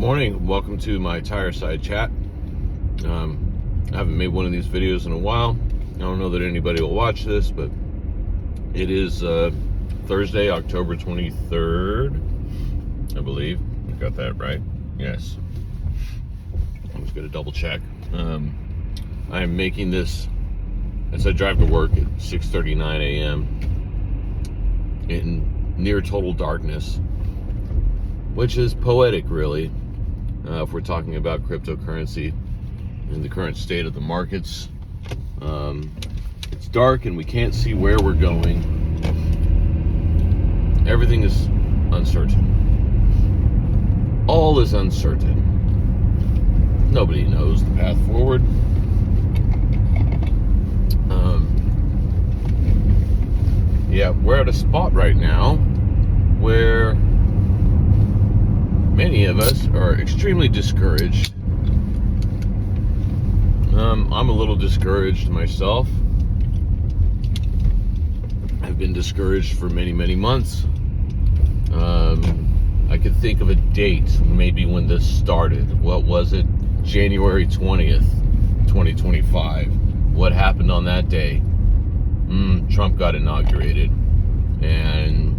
Morning, welcome to my tire side chat. I haven't made one of these videos in a while. I don't know that anybody will watch this, but it is Thursday, October 23rd, I believe. I got that right. Yes. I'm just gonna double check. I'm making this as I drive to work at 6:39 a.m. in near total darkness, which is poetic, really. If we're talking about cryptocurrency in the current state of the markets. It's dark and we can't see where we're going. Everything is uncertain. All is uncertain. Nobody knows the path forward. Yeah, we're at a spot right now where many of us are extremely discouraged. I'm a little discouraged myself. I've been discouraged for many, many months. I could think of a date, maybe when this started. What was it? January 20th, 2025. What happened on that day? Trump got inaugurated, and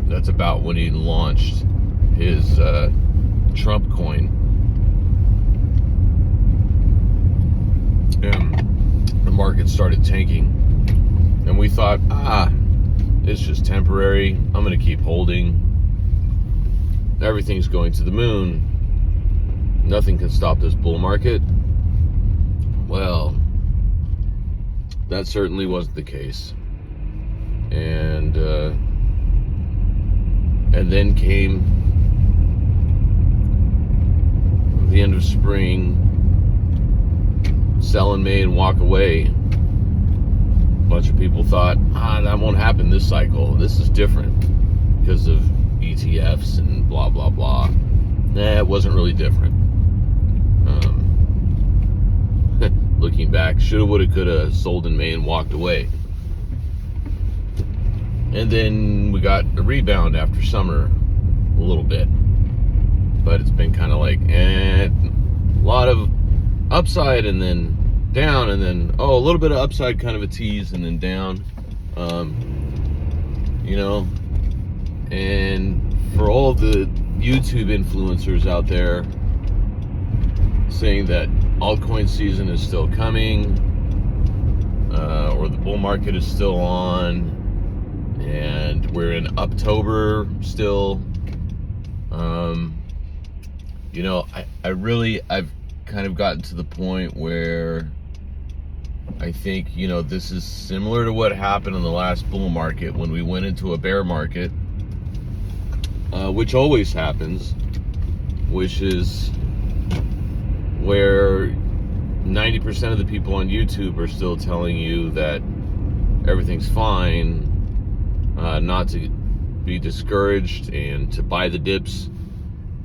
that's about when he launched his Trump coin. The market started tanking, and we thought, it's just temporary. I'm going to keep holding. Everything's going to the moon. Nothing can stop this bull market. Well, that certainly wasn't the case. And then came the end of spring. Sell in May and walk away. A bunch of people thought, that won't happen this cycle. This is different because of ETFs and blah, blah, blah. It wasn't really different. Looking back, shoulda, woulda, coulda, sold in May and walked away. And then we got a rebound after summer a little bit. But it's been kind of like, a lot of upside and then down, and then a little bit of upside, kind of a tease, and then down. And for all the YouTube influencers out there saying that altcoin season is still coming, or the bull market is still on, and we're in October still. I've kind of gotten to the point where I think, this is similar to what happened in the last bull market when we went into a bear market, which always happens, which is where 90% of the people on YouTube are still telling you that everything's fine, not to be discouraged and to buy the dips.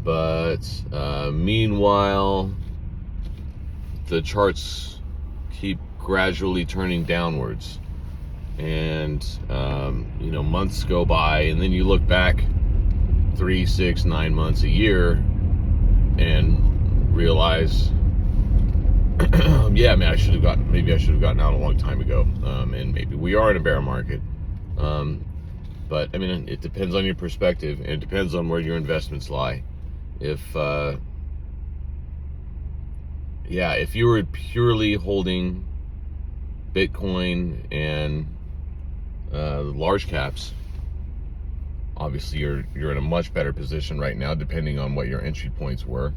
But meanwhile, the charts keep gradually turning downwards, and months go by, and then you look back 3, 6, 9 months, a year, and realize, I should have gotten out a long time ago, and maybe we are in a bear market. But it depends on your perspective, and it depends on where your investments lie. If you were purely holding Bitcoin and large caps, obviously you're in a much better position right now, depending on what your entry points were.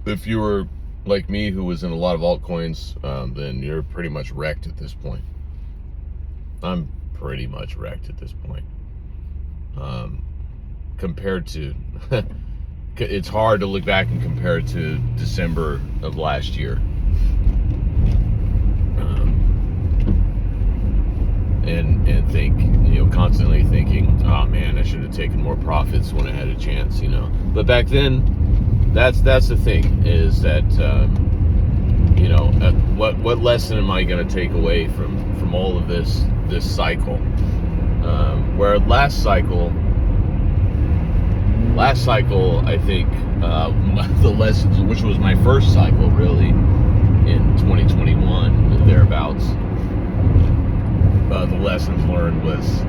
If you were like me, who was in a lot of altcoins, then you're pretty much wrecked at this point. I'm pretty much wrecked at this point. Compared to, it's hard to look back and compare it to December of last year. And think, constantly thinking, oh man, I should have taken more profits when I had a chance, But back then, that's the thing, is that, what lesson am I going to take away from all of this cycle? Where last cycle, last cycle, I think the lessons, which was my first cycle really in 2021, thereabouts, the lessons learned was,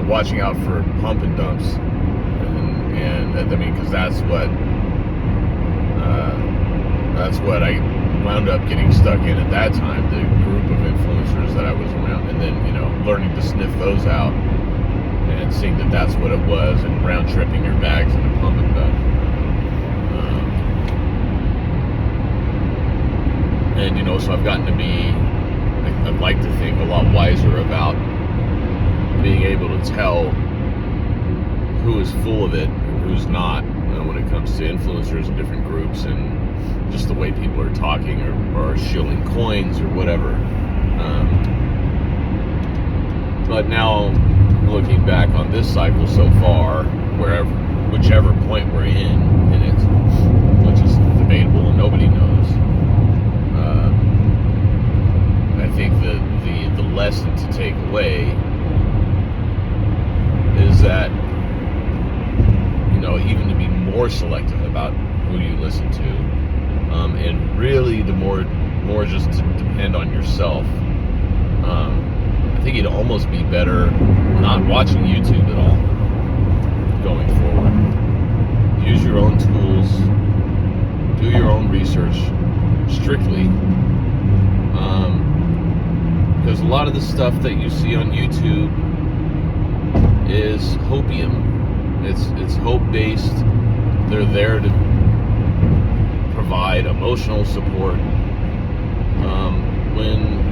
watching out for pump and dumps, and I mean, because that's what I wound up getting stuck in at that time, the group of influencers that I was around, and then learning to sniff those out and seeing that that's what it was, and round tripping your bags in a pump and dump. And so I've gotten to be, I'd like to think, a lot wiser about being able to tell who is full of it and who's not, when it comes to influencers and different groups, and just the way people are talking or shilling coins or whatever. But now, looking back on this cycle so far, whichever point we're in it, which is debatable and nobody knows, I think the lesson to take away is that, even to be more selective about who you listen to, and really the more just to depend on yourself. I think it'd almost be better not watching YouTube at all going forward. Use your own tools, do your own research strictly, because a lot of the stuff that you see on YouTube is hopium. It's hope-based. They're there to provide emotional support, when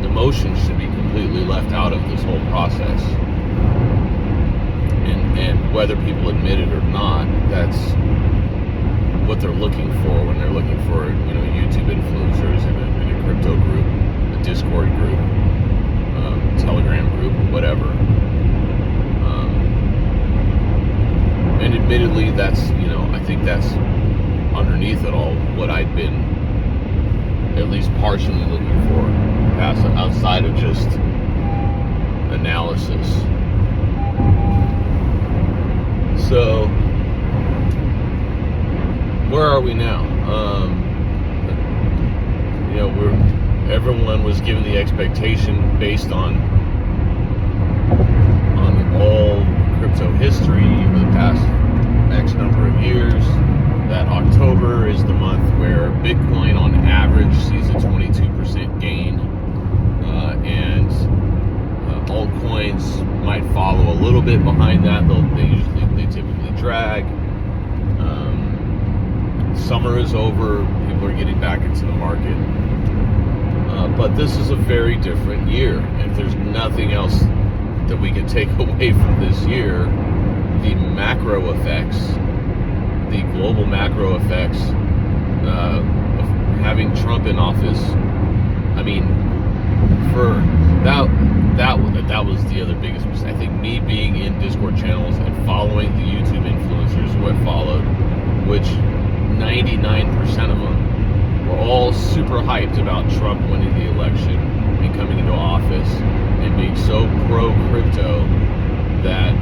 emotions should be completely left out of this whole process. And whether people admit it or not, that's what they're looking for when they're looking for YouTube influencers in a crypto group, a Discord group, Telegram group, or whatever. And admittedly, that's, I think that's underneath it all what I'd been at least partially looking for, outside of just analysis. So, where are we now? Everyone was given the expectation based on all crypto history over the past X number of years, that October is the month where Bitcoin on average sees a 22% gain, and altcoins might follow a little bit behind that. They typically drag. Summer is over, people are getting back into the market, but this is a very different year. If there's nothing else that we can take away from this year, the macro effects, the global macro effects of having Trump in office. I mean, for that was the other biggest mistake. I think me being in Discord channels and following the YouTube influencers who have followed, which 99% of them were all super hyped about Trump winning the election and coming into office and being so pro-crypto that,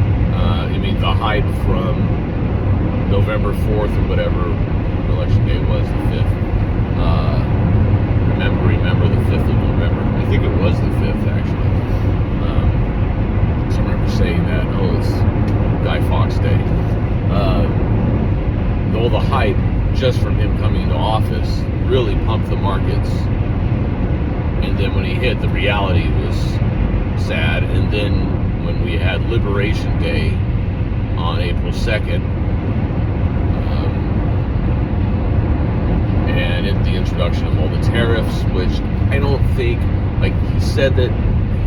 the hype from November 4th or whatever election day was, the 5th. Remember the 5th of November. I think it was the 5th, actually. So I remember saying that, it's Guy Fawkes Day. All the hype just from him coming into office really pumped the markets. And then when he hit, the reality was sad. And then when we had Liberation Day on April 2nd, and in the introduction of all the tariffs, which I don't think, he said that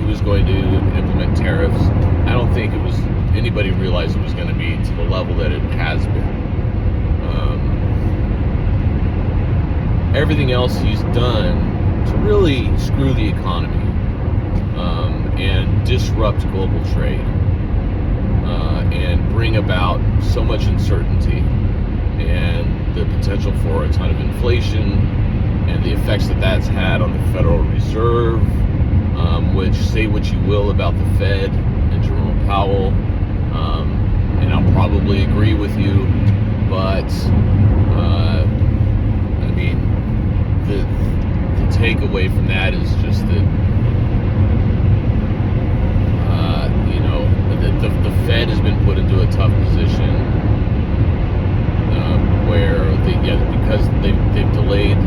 he was going to implement tariffs. I don't think anybody realized it was going to be to the level that it has been. Everything else he's done to really screw the economy, and disrupt global trade, and bring about so much uncertainty and the potential for a ton of inflation, and the effects that that's had on the Federal Reserve, which, say what you will about the Fed and Jerome Powell, and I'll probably probably agree with you, but I mean, the takeaway from that is just that the Fed has been put into a tough position where because they've delayed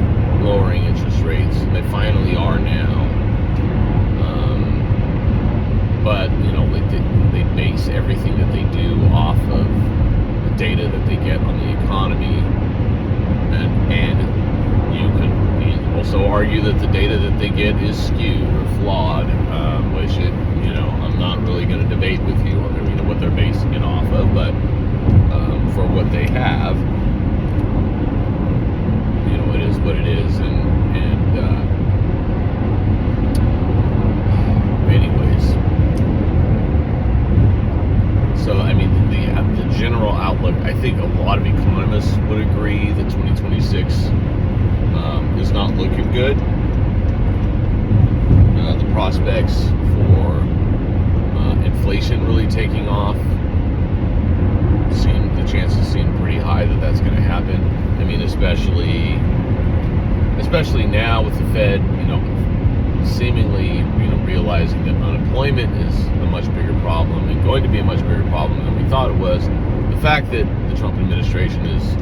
lowering interest rates, and they finally are now. But they base everything that they do off of the data that they get on the economy, and you can also argue that the data that they get is skewed or flawed, which I'm not really going to debate with you on what they're basing it off of, but for what they have, it is what it is, and anyways. So, I mean, the general outlook, I think a lot of economists would agree that 2026 is not looking good. The prospects for inflation really taking off, the chances seem pretty high that that's going to happen. I mean, especially now with the Fed, seemingly, realizing that unemployment is a much bigger problem and going to be a much bigger problem than we thought it was. The fact that the Trump administration is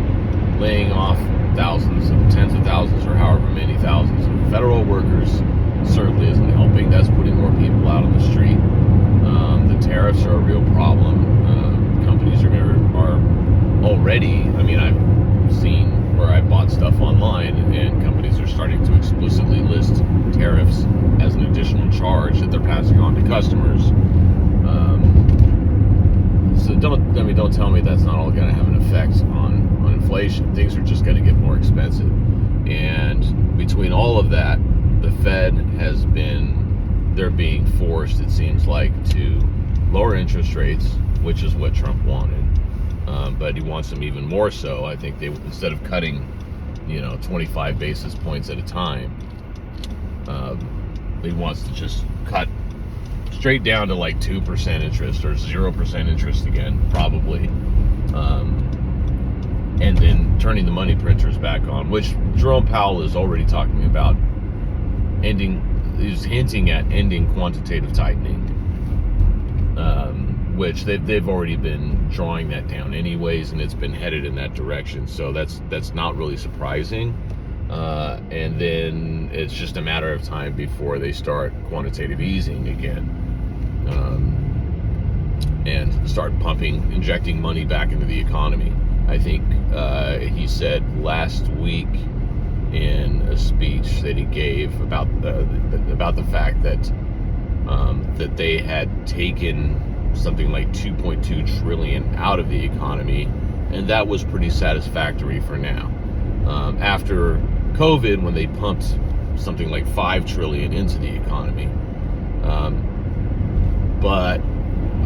laying off thousands, tens of thousands, or however many thousands of federal workers certainly isn't helping. That's putting more people out on the street. The tariffs are a real problem. Companies are already, I've seen where I bought stuff online, and companies are starting to explicitly list tariffs as an additional charge that they're passing on to customers. So don't tell me that's not all going to have an effect on inflation. Things are just going to get more expensive. And between all of that, the Fed they're being forced, it seems like, to lower interest rates, which is what Trump wanted. But he wants them even more so. I think instead of cutting, 25 basis points at a time, he wants to just cut straight down to like 2% interest or 0% interest again, probably. And then turning the money printers back on, which Jerome Powell is already talking about he's hinting at ending quantitative tightening, which they've already been drawing that down anyways, and it's been headed in that direction. So that's not really surprising. And then it's just a matter of time before they start quantitative easing again, and start injecting money back into the economy. I think he said last week in a speech that he gave about the fact that that they had taken something like 2.2 trillion out of the economy, and that was pretty satisfactory for now. After COVID, when they pumped something like 5 trillion into the economy, but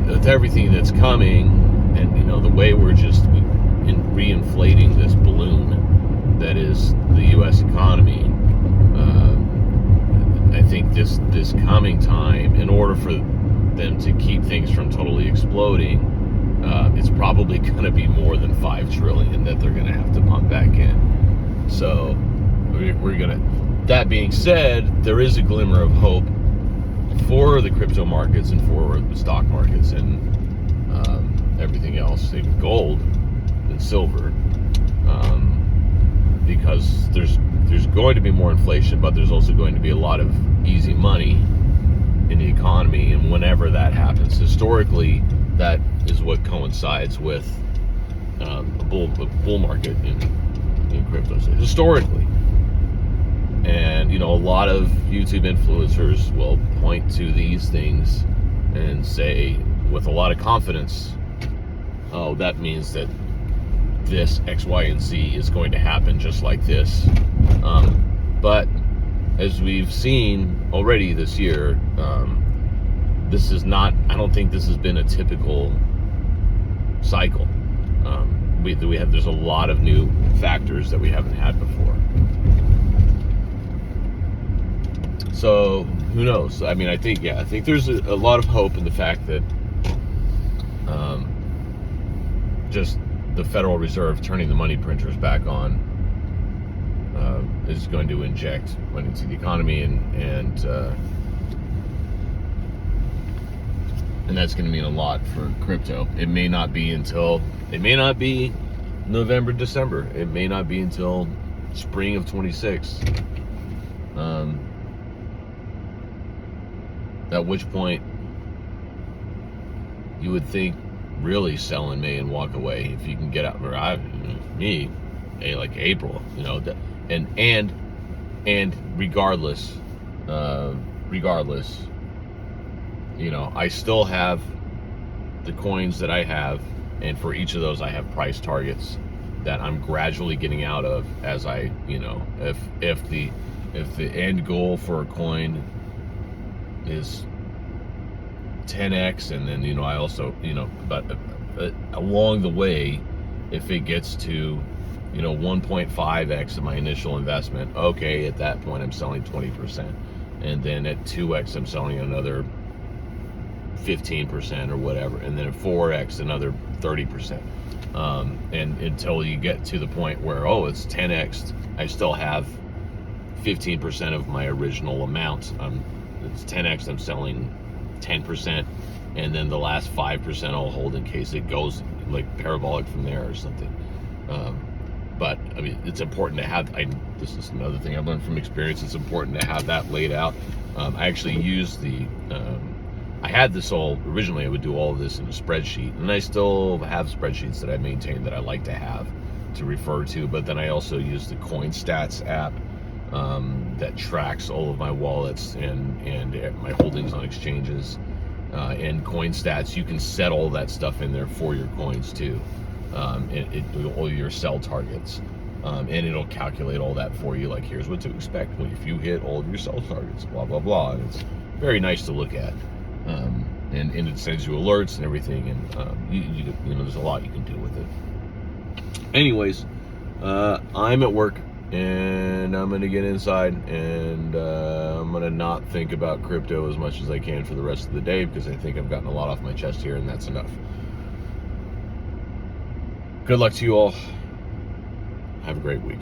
with everything that's coming, and the way we're just reinflating this balloon that is the U.S. economy, I think this coming time, in order for them to keep things from totally exploding, it's probably going to be more than 5 trillion that they're going to have to pump back in. So we're going to. That being said, there is a glimmer of hope for the crypto markets and for the stock markets and everything else, even gold and silver, because there's going to be more inflation, but there's also going to be a lot of easy money in the economy, and whenever that happens, historically, that is what coincides with a bull market in crypto, historically. And a lot of YouTube influencers will point to these things and say with a lot of confidence, oh, that means that this X, Y, and Z is going to happen just like this. But as we've seen already this year, this is not, I don't think this has been a typical cycle. There's a lot of new factors that we haven't had before. So who knows? I think there's a lot of hope in the fact that just the Federal Reserve turning the money printers back on is going to inject money into the economy, and that's going to mean a lot for crypto. It may not be November, December. It may not be until spring of 26. At which point you would think really sell in May and walk away if you can get out. Like April, and regardless, I still have the coins that I have, and for each of those I have price targets that I'm gradually getting out of as I, if the end goal for a coin is 10x, and then I also but along the way, if it gets to 1.5x of my initial investment, okay, at that point I'm selling 20%, and then at 2x I'm selling another 15% or whatever, and then at 4x another 30%, and until you get to the point where it's 10x, I still have 15% of my original amount. It's 10x, I'm selling 10%, and then the last 5% I'll hold in case it goes like parabolic from there or something. But I mean, it's important to have. This is another thing I've learned from experience. It's important to have that laid out. I actually used I had this originally I would do all of this in a spreadsheet, and I still have spreadsheets that I maintain that I like to have to refer to. But then I also use the CoinStats app that tracks all of my wallets and my holdings on exchanges. And CoinStats, you can set all that stuff in there for your coins too. All your sell targets, and it'll calculate all that for you. Like, here's what to expect if you hit all of your sell targets, blah blah blah. And it's very nice to look at, and it sends you alerts and everything. And you there's a lot you can do with it. Anyways, I'm at work, and I'm gonna get inside, and I'm gonna not think about crypto as much as I can for the rest of the day, because I think I've gotten a lot off my chest here, and that's enough. Good luck to you all. Have a great week.